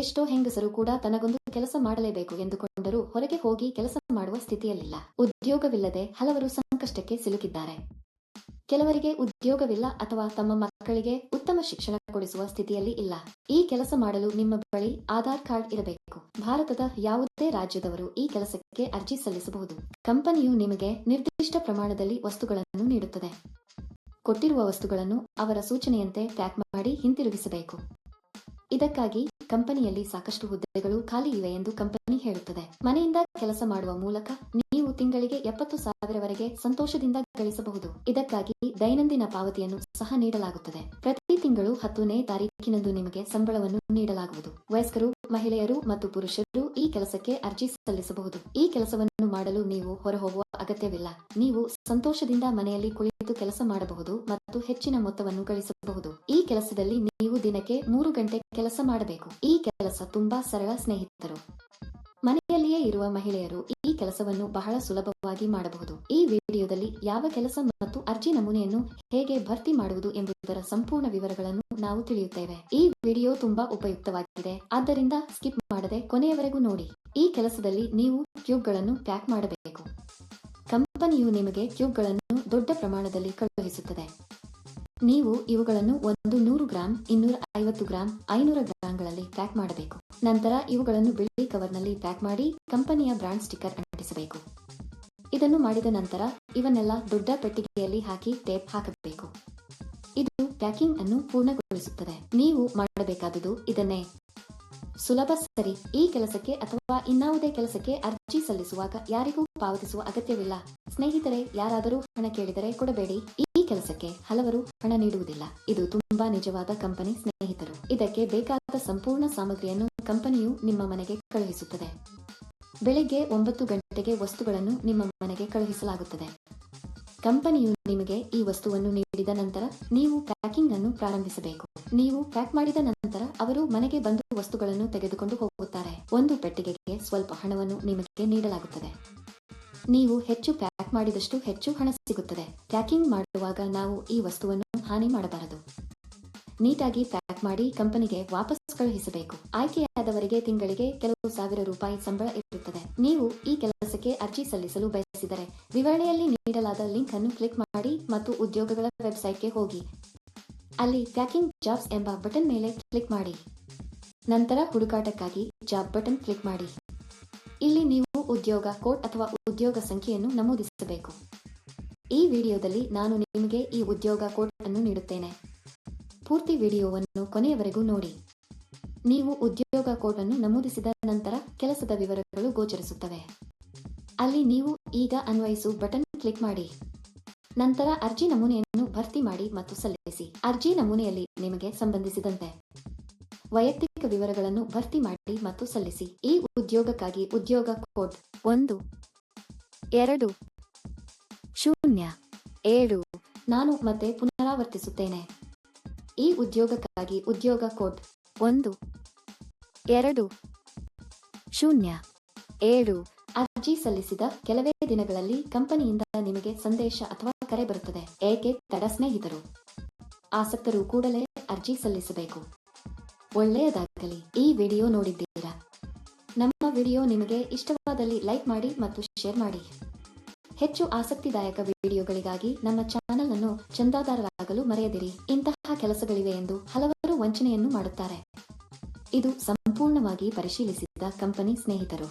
ಎಷ್ಟೋ ಹೆಂಗಸರು ಕೂಡ ತನಗೊಂದು ಕೆಲಸ ಮಾಡಲೇಬೇಕು ಎಂದುಕೊಂಡರೂ ಹೊರಗೆ ಹೋಗಿ ಕೆಲಸ ಮಾಡುವ ಸ್ಥಿತಿಯಲ್ಲಿಲ್ಲ. ಉದ್ಯೋಗವಿಲ್ಲದೆ ಹಲವರು ಸಂಕಷ್ಟಕ್ಕೆ ಸಿಲುಕಿದ್ದಾರೆ. ಕೆಲವರಿಗೆ ಉದ್ಯೋಗವಿಲ್ಲ ಅಥವಾ ತಮ್ಮ ಮಕ್ಕಳಿಗೆ ಉತ್ತಮ ಶಿಕ್ಷಣ ಕೊಡಿಸುವ ಸ್ಥಿತಿಯಲ್ಲಿ ಇಲ್ಲ. ಈ ಕೆಲಸ ಮಾಡಲು ನಿಮ್ಮ ಬಳಿ ಆಧಾರ್ ಕಾರ್ಡ್ ಇರಬೇಕು. ಭಾರತದ ಯಾವುದೇ ರಾಜ್ಯದವರು ಈ ಕೆಲಸಕ್ಕೆ ಅರ್ಜಿ ಸಲ್ಲಿಸಬಹುದು. ಕಂಪನಿಯು ನಿಮಗೆ ನಿರ್ದಿಷ್ಟ ಪ್ರಮಾಣದಲ್ಲಿ ವಸ್ತುಗಳನ್ನು ನೀಡುತ್ತದೆ. ಕೊಟ್ಟಿರುವ ವಸ್ತುಗಳನ್ನು ಅವರ ಸೂಚನೆಯಂತೆ ಪ್ಯಾಕ್ ಮಾಡಿ ಹಿಂತಿರುಗಿಸಬೇಕು. ಇದಕ್ಕಾಗಿ ಕಂಪನಿಯಲ್ಲಿ ಸಾಕಷ್ಟು ಹುದ್ದೆಗಳು ಖಾಲಿ ಇವೆ ಎಂದು ಕಂಪನಿ ಹೇಳುತ್ತದೆ. ಮನೆಯಿಂದ ಕೆಲಸ ಮಾಡುವ ಮೂಲಕ ನೀವು ತಿಂಗಳಿಗೆ 70,000ವರೆಗೆ ಸಂತೋಷದಿಂದ ಗಳಿಸಬಹುದು. ಇದಕ್ಕಾಗಿ ದೈನಂದಿನ ಪಾವತಿಯನ್ನು ಸಹ ನೀಡಲಾಗುತ್ತದೆ. ಪ್ರತಿ ತಿಂಗಳು 10ನೇ ತಾರೀಕಿನಂದು ನಿಮಗೆ ಸಂಬಳವನ್ನು ನೀಡಲಾಗುವುದು. ವಯಸ್ಕರು, ಮಹಿಳೆಯರು ಮತ್ತು ಪುರುಷರು ಈ ಕೆಲಸಕ್ಕೆ ಅರ್ಜಿ ಸಲ್ಲಿಸಬಹುದು. ಈ ಕೆಲಸವನ್ನು ಮಾಡಲು ನೀವು ಹೊರಹೋಗುವ ಅಗತ್ಯವಿಲ್ಲ. ನೀವು ಸಂತೋಷದಿಂದ ಮನೆಯಲ್ಲಿ ಕುಳಿತು ಕೆಲಸ ಮಾಡಬಹುದು ಮತ್ತು ಹೆಚ್ಚಿನ ಮೊತ್ತವನ್ನು ಗಳಿಸಬಹುದು. ಈ ಕೆಲಸದಲ್ಲಿ ನೀವು ದಿನಕ್ಕೆ 3 ಗಂಟೆ ಕೆಲಸ ಮಾಡಬೇಕು. ಈ ಕೆಲಸ ತುಂಬಾ ಸರಳ ಸ್ನೇಹಿತರು. ಮನೆಯಲ್ಲಿಯೇ ಇರುವ ಮಹಿಳೆಯರು ಈ ಕೆಲಸವನ್ನು ಬಹಳ ಸುಲಭವಾಗಿ ಮಾಡಬಹುದು. ಈ ವಿಡಿಯೋದಲ್ಲಿ ಯಾವ ಕೆಲಸ ಮತ್ತು ಅರ್ಜಿ ನಮೂನೆಯನ್ನು ಹೇಗೆ ಭರ್ತಿ ಮಾಡುವುದು ಎಂಬುದರ ಸಂಪೂರ್ಣ ವಿವರಗಳನ್ನು ನಾವು ತಿಳಿಯುತ್ತೇವೆ. ಈ ವಿಡಿಯೋ ತುಂಬಾ ಉಪಯುಕ್ತವಾಗಿದೆ, ಆದ್ದರಿಂದ ಸ್ಕಿಪ್ ಮಾಡದೆ ಕೊನೆಯವರೆಗೂ ನೋಡಿ. ಈ ಕೆಲಸದಲ್ಲಿ ನೀವು ಕ್ಯೂಬ್ಗಳನ್ನು ಪ್ಯಾಕ್ ಮಾಡಬೇಕು. ಕಂಪನಿಯು ನಿಮಗೆ ಕ್ಯೂಬ್ಗಳನ್ನು ದೊಡ್ಡ ಪ್ರಮಾಣದಲ್ಲಿ ಕಳುಹಿಸುತ್ತದೆ. ನೀವು ಇವುಗಳನ್ನು 100 ಗ್ರಾಂ, 250 ಗ್ರಾಂ, 500 ಗ್ರಾಂಗಳಲ್ಲಿ ಪ್ಯಾಕ್ ಮಾಡಬೇಕು. ನಂತರ ಇವುಗಳನ್ನು ಬಿಳಿ ಕವರ್ನಲ್ಲಿ ಪ್ಯಾಕ್ ಮಾಡಿ ಕಂಪನಿಯ ಬ್ರಾಂಡ್ ಸ್ಟಿಕ್ಕರ್ ಅಂಟಿಸಬೇಕು. ಇದನ್ನು ಮಾಡಿದ ನಂತರ ಇವನ್ನೆಲ್ಲ ದೊಡ್ಡ ಪೆಟ್ಟಿಗೆಯಲ್ಲಿ ಹಾಕಿ ಟೇಪ್ ಹಾಕಬೇಕು. ಇದು ಪ್ಯಾಕಿಂಗ್ ಅನ್ನು ಪೂರ್ಣಗೊಳಿಸುತ್ತದೆ. ನೀವು ಮಾಡಬೇಕಾದುದು ಇದನ್ನೇ. ಸುಲಭ, ಸರಿ? ಈ ಕೆಲಸಕ್ಕೆ ಅಥವಾ ಇನ್ನಾವುದೇ ಕೆಲಸಕ್ಕೆ ಅರ್ಜಿ ಸಲ್ಲಿಸುವಾಗ ಯಾರಿಗೂ ಪಾವತಿಸುವ ಅಗತ್ಯವಿಲ್ಲ. ಸ್ನೇಹಿತರೆ, ಯಾರಾದರೂ ಹಣ ಕೇಳಿದರೆ ಕೊಡಬೇಡಿ. ಈ ಕೆಲಸಕ್ಕೆ ಹಲವರು ಹಣ ನೀಡುವುದಿಲ್ಲ. ಇದು ತುಂಬಾ ನಿಜವಾದ ಕಂಪನಿ ಸ್ನೇಹಿತರು. ಇದಕ್ಕೆ ಬೇಕಾದ ಸಂಪೂರ್ಣ ಸಾಮಗ್ರಿಯನ್ನು ಕಂಪನಿಯು ನಿಮ್ಮ ಮನೆಗೆ ಕಳುಹಿಸುತ್ತದೆ. ಬೆಳಿಗ್ಗೆ 9 ಗಂಟೆಗೆ ವಸ್ತುಗಳನ್ನು ನಿಮ್ಮ ಮನೆಗೆ ಕಳುಹಿಸಲಾಗುತ್ತದೆ. ಕಂಪನಿಯು ನಿಮಗೆ ಈ ವಸ್ತುವನ್ನು ನೀಡಿದ ನಂತರ ನೀವು ಪ್ಯಾಕಿಂಗ್ ಅನ್ನು ಪ್ರಾರಂಭಿಸಬೇಕು. ನೀವು ಪ್ಯಾಕ್ ಮಾಡಿದ ನಂತರ ಅವರು ಮನೆಗೆ ಬಂದು ವಸ್ತುಗಳನ್ನು ತೆಗೆದುಕೊಂಡು ಹೋಗುತ್ತಾರೆ. ಒಂದು ಪೆಟ್ಟಿಗೆಗೆ ಸ್ವಲ್ಪ ಹಣವನ್ನು ನಿಮಗೆ ನೀಡಲಾಗುತ್ತದೆ. ನೀವು ಹೆಚ್ಚು ಪ್ಯಾಕ್ ಮಾಡಿದಷ್ಟು ಹೆಚ್ಚು ಹಣ ಸಿಗುತ್ತದೆ. ಪ್ಯಾಕಿಂಗ್ ಮಾಡುವಾಗ ನಾವು ಈ ವಸ್ತುವನ್ನು ಹಾನಿ ಮಾಡಬಾರದು. ನೀಟಾಗಿ ಪ್ಯಾಕ್ ಮಾಡಿ ಕಂಪನಿಗೆ ವಾಪಸ್ ಕಳುಹಿಸಬೇಕು. ಆಯ್ಕೆಯಾದವರಿಗೆ ತಿಂಗಳಿಗೆ ಕೆಲವು ಸಾವಿರ ರೂಪಾಯಿ ಸಂಬಳ ಇರುತ್ತದೆ. ನೀವು ಈ ಕೆಲಸಕ್ಕೆ ಅರ್ಜಿ ಸಲ್ಲಿಸಲು ಬಯಸಿದರೆ ವಿವರಣೆಯಲ್ಲಿ ನೀಡಲಾದ ಲಿಂಕ್ ಅನ್ನು ಕ್ಲಿಕ್ ಮಾಡಿ ಮತ್ತು ಉದ್ಯೋಗಗಳ ವೆಬ್ಸೈಟ್ಗೆ ಹೋಗಿ. ಅಲ್ಲಿ ಪ್ಯಾಕಿಂಗ್ ಜಾಬ್ಸ್ ಎಂಬ ಬಟನ್ ಮೇಲೆ ಕ್ಲಿಕ್ ಮಾಡಿ. ನಂತರ ಹುಡುಕಾಟಕ್ಕಾಗಿ ಜಾಬ್ ಬಟನ್ ಕ್ಲಿಕ್ ಮಾಡಿ. ಇಲ್ಲಿ ನೀವು ಉದ್ಯೋಗ ಕೋಡ್ ಅಥವಾ ಉದ್ಯೋಗ ಸಂಖ್ಯೆಯನ್ನು ನಮೂದಿಸಬೇಕು. ಈ ವಿಡಿಯೋದಲ್ಲಿ ನಾನು ನಿಮಗೆ ಈ ಉದ್ಯೋಗ ಕೋಡ್ ಅನ್ನು ನೀಡುತ್ತೇನೆ. ಪೂರ್ತಿ ವಿಡಿಯೋವನ್ನು ಕೊನೆಯವರೆಗೂ ನೋಡಿ. ನೀವು ಉದ್ಯೋಗ ಕೋಡ್ ಅನ್ನು ನಮೂದಿಸಿದ ನಂತರ ಕೆಲಸದ ವಿವರಗಳು ಗೋಚರಿಸುತ್ತವೆ. ಅಲ್ಲಿ ನೀವು ಈಗ ಅನ್ವಯಿಸು ಬಟನ್ ಕ್ಲಿಕ್ ಮಾಡಿ. ನಂತರ ಅರ್ಜಿ ನಮೂನೆಯನ್ನು ಭರ್ತಿ ಮಾಡಿ ಮತ್ತು ಸಲ್ಲಿಸಿ. ಅರ್ಜಿ ನಮೂನೆಯಲ್ಲಿ ನಿಮಗೆ ಸಂಬಂಧಿಸಿದಂತೆ ವೈಯಕ್ತಿಕ ವಿವರಗಳನ್ನು ಭರ್ತಿ ಮಾಡಿ ಮತ್ತು ಸಲ್ಲಿಸಿ. ಈ ಉದ್ಯೋಗಕ್ಕಾಗಿ ಉದ್ಯೋಗ ಕೋಡ್ 1207. ನಾನು ಮತ್ತೆ ಪುನರಾವರ್ತಿಸುತ್ತೇನೆ. ಈ ಉದ್ಯೋಗಕ್ಕಾಗಿ ಉದ್ಯೋಗ ಕೋಡ್ 1207. ಅರ್ಜಿ ಸಲ್ಲಿಸಿದ ಕೆಲವೇ ದಿನಗಳಲ್ಲಿ ಕಂಪನಿಯಿಂದ ನಿಮಗೆ ಸಂದೇಶ ಅಥವಾ ಕರೆ ಬರುತ್ತದೆ. ಏಕೆ ತಡ ಸ್ನೇಹಿತರು? ಆಸಕ್ತರು ಕೂಡಲೇ ಅರ್ಜಿ ಸಲ್ಲಿಸಬೇಕು. ಒಳ್ಳೆಯದಾಗಲಿ. ಈ ವಿಡಿಯೋ ನೋಡಿದ್ದೀರಾ? ನಮ್ಮ ವಿಡಿಯೋ ನಿಮಗೆ ಇಷ್ಟವಾದಲ್ಲಿ ಲೈಕ್ ಮಾಡಿ ಮತ್ತು ಶೇರ್ ಮಾಡಿ. ಹೆಚ್ಚು ಆಸಕ್ತಿದಾಯಕ ವಿಡಿಯೋಗಳಿಗಾಗಿ ನಮ್ಮ ಚಾನೆಲ್ ಅನ್ನು ಚಂದಾದಾರರಾಗಲು ಮರೆಯದಿರಿ. ಇಂತಹ ಕೆಲಸಗಳಿವೆ ಎಂದು ಹಲವರು ವಂಚನೆಯನ್ನು ಮಾಡುತ್ತಾರೆ. ಇದು ಸಂಪೂರ್ಣವಾಗಿ ಪರಿಶೀಲಿಸಿದ ಕಂಪನಿ ಸ್ನೇಹಿತರು.